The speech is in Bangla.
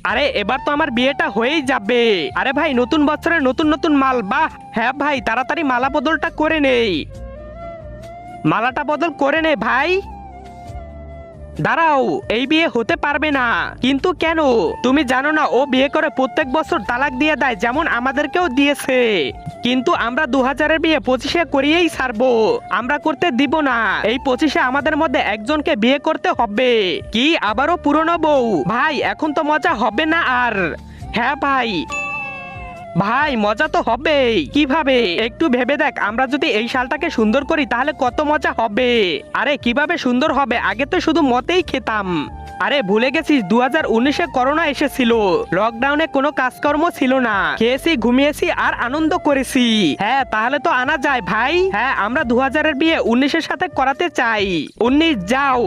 আরে এবার তো আমার বিয়েটা হয়েই যাবে। আরে ভাই নতুন বছরে নতুন নতুন মাল, বাহ। হ্যাঁ ভাই তাড়াতাড়ি মালা বদলটা করে নেই। মালাটা বদল করে নে ভাই। দাঁড়াও, এই বিয়ে হতে পারবে না। কিন্তু কেন? তুমি জানো না ও বিয়ে করে প্রত্যেক বছর তালাক দিয়ে দেয়, যেমন আমাদেরকেও দিয়েছে। কিন্তু আমরা 2000-এর বিয়ে 25-এ করিয়েই ছাড়বো। আমরা করতে দিব না। এই 25-এ আমাদের মধ্যে একজনকে বিয়ে করতে হবে। কি আবারও পুরনো বউ? ভাই এখন তো মজা হবে না আর। হ্যাঁ ভাই, ভাই মজা তো হবেই। কিভাবে একটু ভেবে দেখ, আমরা যদি এই শালটাকে সুন্দর করি তাহলে কত মজা হবে। আরে কিভাবে সুন্দর হবে? আগে তো শুধু মতেই খেতাম। আরে ভুলে গেছিস 2019-এ করোনা এসেছিল। লকডাউনে কোনো কাজকর্ম ছিল না, খেয়েছি ঘুমিয়েছি আর আনন্দ করেছি। হ্যাঁ তাহলে তো আনা যায় ভাই। হ্যাঁ আমরা 2000-এর বিয়ে 19-এর সাথে করাতে চাই। 19 যাও।